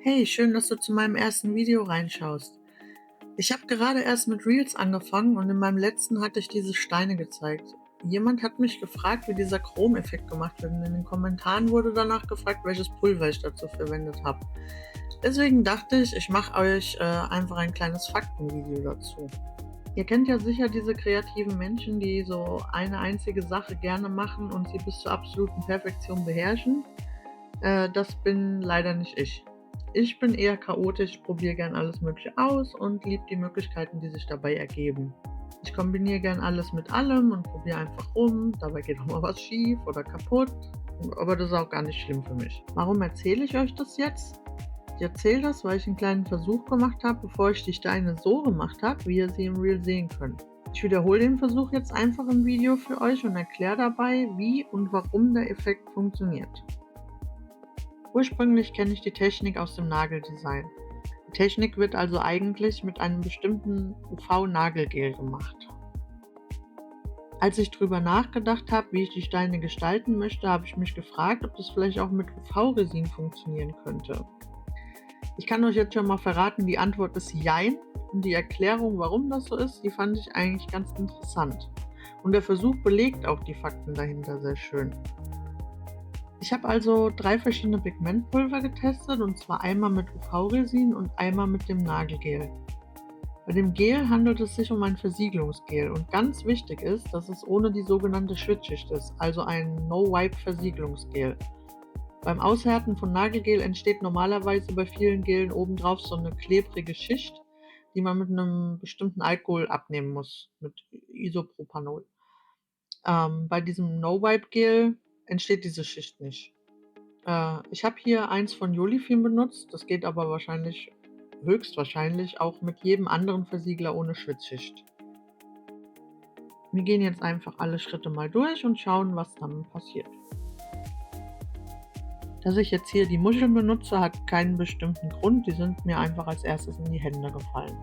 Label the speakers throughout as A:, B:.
A: Hey, schön, dass du zu meinem ersten Video reinschaust. Ich habe gerade erst mit Reels angefangen und in meinem letzten hatte ich diese Steine gezeigt. Jemand hat mich gefragt, wie dieser Chromeffekt gemacht wird, und in den Kommentaren wurde danach gefragt, welches Pulver ich dazu verwendet habe. Deswegen dachte ich, ich mache euch einfach ein kleines Faktenvideo dazu. Ihr kennt ja sicher diese kreativen Menschen, die so eine einzige Sache gerne machen und sie bis zur absoluten Perfektion beherrschen. Das bin leider nicht ich. Ich bin eher chaotisch, probiere gern alles Mögliche aus und liebe die Möglichkeiten, die sich dabei ergeben. Ich kombiniere gern alles mit allem und probiere einfach rum. Dabei geht auch mal was schief oder kaputt. Aber das ist auch gar nicht schlimm für mich. Warum erzähle ich euch das jetzt? Ich erzähle das, weil ich einen kleinen Versuch gemacht habe, bevor ich die Steine so gemacht habe, wie ihr sie im Reel sehen könnt. Ich wiederhole den Versuch jetzt einfach im Video für euch und erkläre dabei, wie und warum der Effekt funktioniert. Ursprünglich kenne ich die Technik aus dem Nageldesign. Die Technik wird also eigentlich mit einem bestimmten UV-Nagelgel gemacht. Als ich drüber nachgedacht habe, wie ich die Steine gestalten möchte, habe ich mich gefragt, ob das vielleicht auch mit UV-Resin funktionieren könnte. Ich kann euch jetzt schon mal verraten, die Antwort ist Jein, und die Erklärung, warum das so ist, die fand ich eigentlich ganz interessant. Und der Versuch belegt auch die Fakten dahinter sehr schön. Ich habe also 3 verschiedene Pigmentpulver getestet, und zwar einmal mit UV-Resin und einmal mit dem Nagelgel. Bei dem Gel handelt es sich um ein Versiegelungsgel, und ganz wichtig ist, dass es ohne die sogenannte Schwitzschicht ist, also ein No-Wipe-Versiegelungsgel. Beim Aushärten von Nagelgel entsteht normalerweise bei vielen Gelen obendrauf so eine klebrige Schicht, die man mit einem bestimmten Alkohol abnehmen muss, mit Isopropanol. Bei diesem No-Wipe-Gel entsteht diese Schicht nicht. Ich habe hier eins von Jolifin benutzt, das geht aber höchstwahrscheinlich auch mit jedem anderen Versiegler ohne Schwitzschicht. Wir gehen jetzt einfach alle Schritte mal durch und schauen, was dann passiert. Dass ich jetzt hier die Muscheln benutze, hat keinen bestimmten Grund, die sind mir einfach als erstes in die Hände gefallen.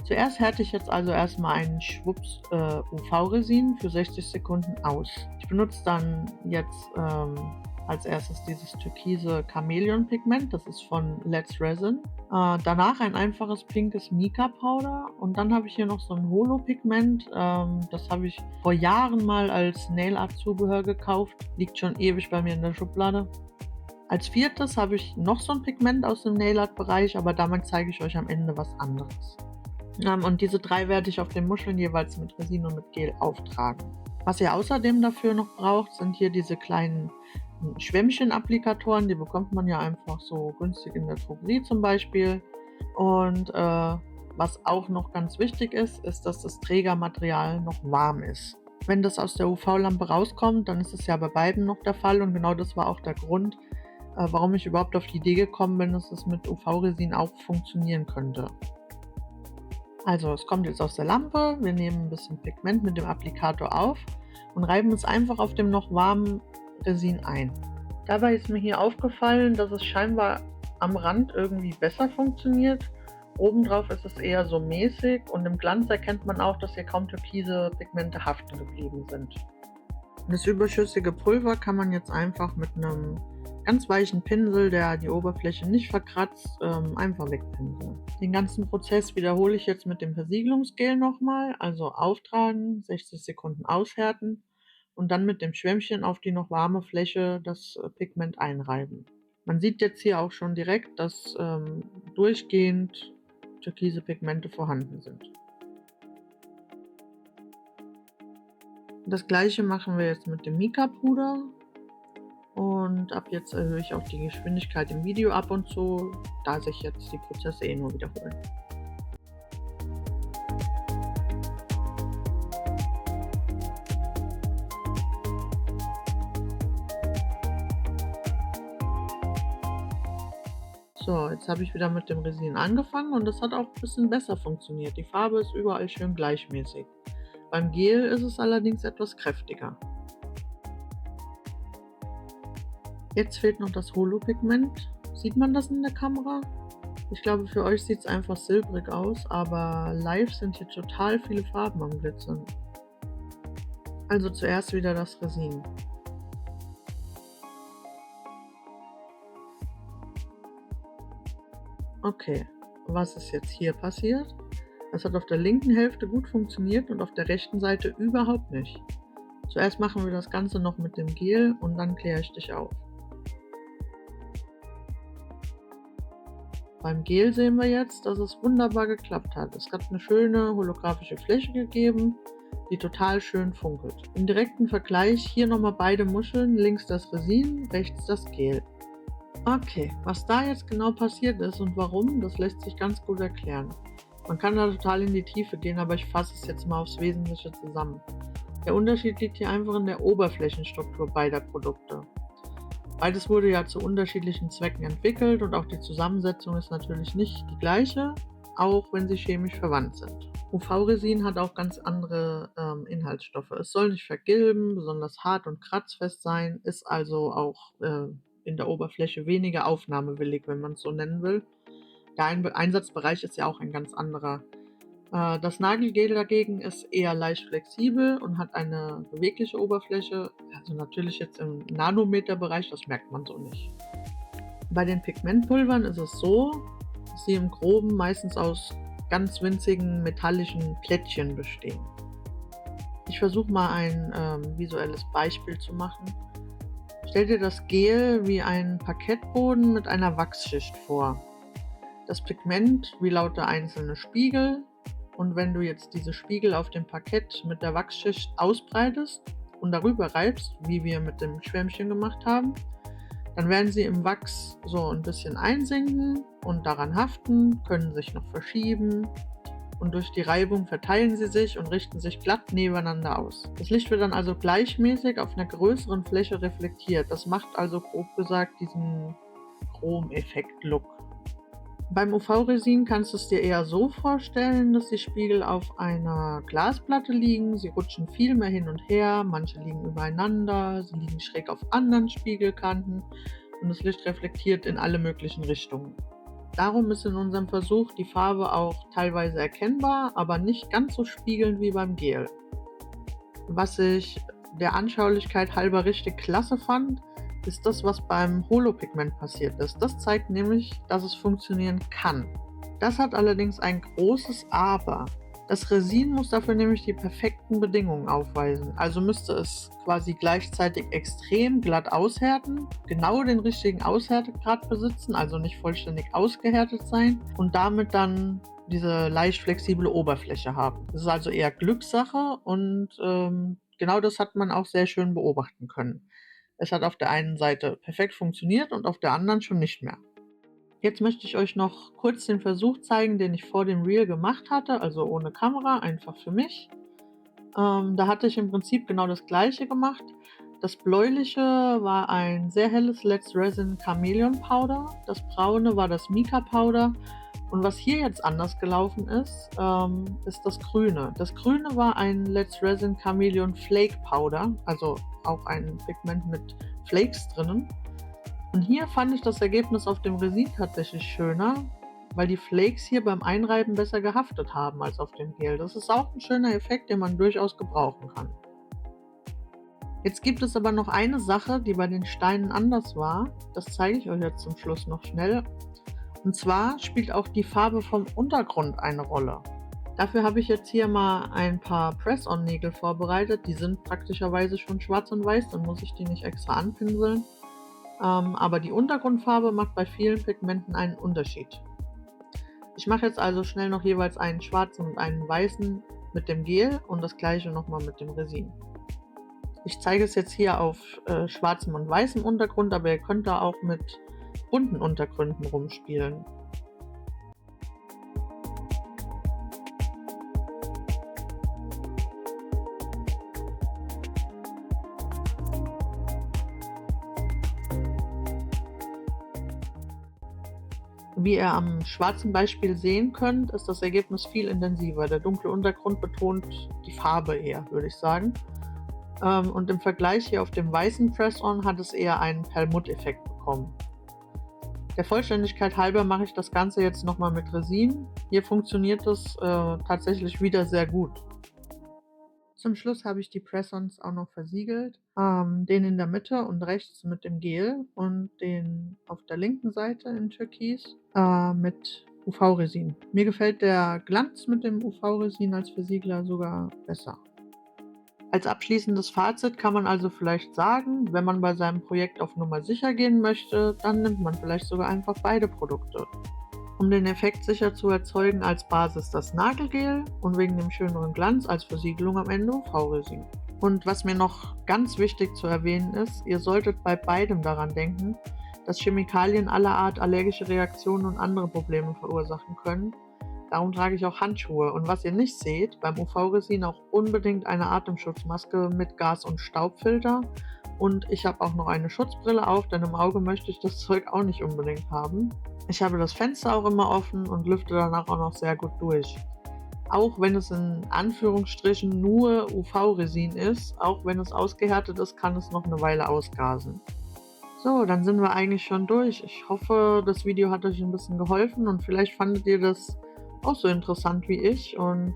A: Zuerst härte ich jetzt also erstmal einen Schwupps UV-Resin für 60 Sekunden aus. Ich benutze dann jetzt als erstes dieses türkise Chamäleon-Pigment, das ist von Let's Resin. Danach ein einfaches pinkes Mica-Powder, und dann habe ich hier noch so ein Holo-Pigment. Das habe ich vor Jahren mal als Nail-Art-Zubehör gekauft, liegt schon ewig bei mir in der Schublade. Als viertes habe ich noch so ein Pigment aus dem Nail-Art-Bereich, aber damit zeige ich euch am Ende was anderes. Und diese 3 werde ich auf den Muscheln jeweils mit Resin und mit Gel auftragen. Was ihr außerdem dafür noch braucht, sind hier diese kleinen Schwämmchen-Applikatoren. Die bekommt man ja einfach so günstig in der Drogerie zum Beispiel. Und was auch noch ganz wichtig ist, ist, dass das Trägermaterial noch warm ist. Wenn das aus der UV-Lampe rauskommt, dann ist es ja bei beiden noch der Fall, und genau das war auch der Grund, warum ich überhaupt auf die Idee gekommen bin, dass es mit UV-Resin auch funktionieren könnte. Also es kommt jetzt aus der Lampe, wir nehmen ein bisschen Pigment mit dem Applikator auf und reiben es einfach auf dem noch warmen Resin ein. Dabei ist mir hier aufgefallen, dass es scheinbar am Rand irgendwie besser funktioniert. Obendrauf ist es eher so mäßig, und im Glanz erkennt man auch, dass hier kaum türkise Pigmente haften geblieben sind. Das überschüssige Pulver kann man jetzt einfach mit einem ganz weichen Pinsel, der die Oberfläche nicht verkratzt, einfach wegpinseln. Den ganzen Prozess wiederhole ich jetzt mit dem Versiegelungsgel nochmal, also auftragen, 60 Sekunden aushärten und dann mit dem Schwämmchen auf die noch warme Fläche das Pigment einreiben. Man sieht jetzt hier auch schon direkt, dass durchgehend türkise Pigmente vorhanden sind. Das gleiche machen wir jetzt mit dem Mica-Puder, und ab jetzt erhöhe ich auch die Geschwindigkeit im Video ab und zu, da sich jetzt die Prozesse nur wiederholen. So, jetzt habe ich wieder mit dem Resin angefangen, und das hat auch ein bisschen besser funktioniert. Die Farbe ist überall schön gleichmäßig. Beim Gel ist es allerdings etwas kräftiger. Jetzt fehlt noch das Holo-Pigment. Sieht man das in der Kamera? Ich glaube, für euch sieht es einfach silbrig aus, aber live sind hier total viele Farben am Glitzern. Also zuerst wieder das Resin. Okay, was ist jetzt hier passiert? Es hat auf der linken Hälfte gut funktioniert und auf der rechten Seite überhaupt nicht. Zuerst machen wir das Ganze noch mit dem Gel und dann kläre ich dich auf. Beim Gel sehen wir jetzt, dass es wunderbar geklappt hat. Es hat eine schöne holographische Fläche gegeben, die total schön funkelt. Im direkten Vergleich hier nochmal beide Muscheln, links das Resin, rechts das Gel. Okay, was da jetzt genau passiert ist und warum, das lässt sich ganz gut erklären. Man kann da total in die Tiefe gehen, aber ich fasse es jetzt mal aufs Wesentliche zusammen. Der Unterschied liegt hier einfach in der Oberflächenstruktur beider Produkte. Beides wurde ja zu unterschiedlichen Zwecken entwickelt und auch die Zusammensetzung ist natürlich nicht die gleiche, auch wenn sie chemisch verwandt sind. UV-Resin hat auch ganz andere Inhaltsstoffe. Es soll nicht vergilben, besonders hart und kratzfest sein, ist also auch in der Oberfläche weniger aufnahmewillig, wenn man es so nennen will. Der Einsatzbereich ist ja auch ein ganz anderer. Das Nagelgel dagegen ist eher leicht flexibel und hat eine bewegliche Oberfläche, also natürlich jetzt im Nanometerbereich, das merkt man so nicht. Bei den Pigmentpulvern ist es so, dass sie im Groben meistens aus ganz winzigen metallischen Plättchen bestehen. Ich versuche mal ein visuelles Beispiel zu machen. Stell dir das Gel wie einen Parkettboden mit einer Wachsschicht vor. Das Pigment wie lauter einzelne Spiegel. Und wenn du jetzt diese Spiegel auf dem Parkett mit der Wachsschicht ausbreitest und darüber reibst, wie wir mit dem Schwämmchen gemacht haben, dann werden sie im Wachs so ein bisschen einsinken und daran haften, können sich noch verschieben und durch die Reibung verteilen sie sich und richten sich glatt nebeneinander aus. Das Licht wird dann also gleichmäßig auf einer größeren Fläche reflektiert. Das macht also grob gesagt diesen Chromeffekt-Look. Beim UV-Resin kannst du es dir eher so vorstellen, dass die Spiegel auf einer Glasplatte liegen. Sie rutschen viel mehr hin und her, manche liegen übereinander, sie liegen schräg auf anderen Spiegelkanten und das Licht reflektiert in alle möglichen Richtungen. Darum ist in unserem Versuch die Farbe auch teilweise erkennbar, aber nicht ganz so spiegelnd wie beim Gel. Was ich der Anschaulichkeit halber richtig klasse fand, ist das, was beim Holopigment passiert ist. Das zeigt nämlich, dass es funktionieren kann. Das hat allerdings ein großes Aber. Das Resin muss dafür nämlich die perfekten Bedingungen aufweisen. Also müsste es quasi gleichzeitig extrem glatt aushärten, genau den richtigen Aushärtegrad besitzen, also nicht vollständig ausgehärtet sein und damit dann diese leicht flexible Oberfläche haben. Das ist also eher Glückssache und genau das hat man auch sehr schön beobachten können. Es hat auf der einen Seite perfekt funktioniert und auf der anderen schon nicht mehr. Jetzt möchte ich euch noch kurz den Versuch zeigen, den ich vor dem Reel gemacht hatte, also ohne Kamera, einfach für mich. Da hatte ich im Prinzip genau das gleiche gemacht. Das bläuliche war ein sehr helles Let's Resin Chameleon Powder, das braune war das Mica Powder und was hier jetzt anders gelaufen ist, ist das grüne. Das grüne war ein Let's Resin Chameleon Flake Powder, also auch ein Pigment mit Flakes drinnen. Und hier fand ich das Ergebnis auf dem Resin tatsächlich schöner, weil die Flakes hier beim Einreiben besser gehaftet haben als auf dem Gel. Das ist auch ein schöner Effekt, den man durchaus gebrauchen kann. Jetzt gibt es aber noch eine Sache, die bei den Steinen anders war. Das zeige ich euch jetzt zum Schluss noch schnell. Und zwar spielt auch die Farbe vom Untergrund eine Rolle. Dafür habe ich jetzt hier mal ein paar Press-On-Nägel vorbereitet. Die sind praktischerweise schon schwarz und weiß, dann muss ich die nicht extra anpinseln. Aber die Untergrundfarbe macht bei vielen Pigmenten einen Unterschied. Ich mache jetzt also schnell noch jeweils einen schwarzen und einen weißen mit dem Gel und das gleiche nochmal mit dem Resin. Ich zeige es jetzt hier auf schwarzem und weißem Untergrund, aber ihr könnt da auch mit bunten Untergründen rumspielen. Wie ihr am schwarzen Beispiel sehen könnt, ist das Ergebnis viel intensiver. Der dunkle Untergrund betont die Farbe eher, würde ich sagen. Und im Vergleich hier auf dem weißen Press-On hat es eher einen Perlmutt-Effekt bekommen. Der Vollständigkeit halber mache ich das Ganze jetzt nochmal mit Resin. Hier funktioniert es tatsächlich wieder sehr gut. Zum Schluss habe ich die Press-Ons auch noch versiegelt. Den in der Mitte und rechts mit dem Gel und den auf der linken Seite in Türkis mit UV-Resin. Mir gefällt der Glanz mit dem UV-Resin als Versiegler sogar besser. Als abschließendes Fazit kann man also vielleicht sagen, wenn man bei seinem Projekt auf Nummer sicher gehen möchte, dann nimmt man vielleicht sogar einfach beide Produkte. Um den Effekt sicher zu erzeugen, als Basis das Nagelgel und wegen dem schöneren Glanz als Versiegelung am Ende UV-Resin. Und was mir noch ganz wichtig zu erwähnen ist, ihr solltet bei beidem daran denken, dass Chemikalien aller Art allergische Reaktionen und andere Probleme verursachen können. Darum trage ich auch Handschuhe. Und was ihr nicht seht, beim UV-Resin auch unbedingt eine Atemschutzmaske mit Gas- und Staubfilter. Und ich habe auch noch eine Schutzbrille auf, denn im Auge möchte ich das Zeug auch nicht unbedingt haben. Ich habe das Fenster auch immer offen und lüfte danach auch noch sehr gut durch. Auch wenn es in Anführungsstrichen nur UV-Resin ist, auch wenn es ausgehärtet ist, kann es noch eine Weile ausgasen. So, dann sind wir eigentlich schon durch. Ich hoffe, das Video hat euch ein bisschen geholfen und vielleicht fandet ihr das auch so interessant wie ich. Und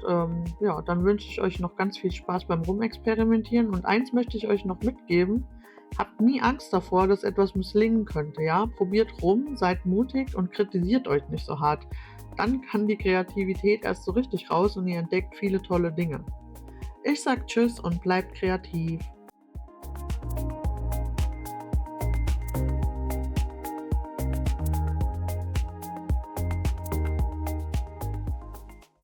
A: ja, dann wünsche ich euch noch ganz viel Spaß beim Rumexperimentieren. Und eins möchte ich euch noch mitgeben. Habt nie Angst davor, dass etwas misslingen könnte, ja? Probiert rum, seid mutig und kritisiert euch nicht so hart. Dann kann die Kreativität erst so richtig raus und ihr entdeckt viele tolle Dinge. Ich sag Tschüss und bleibt kreativ.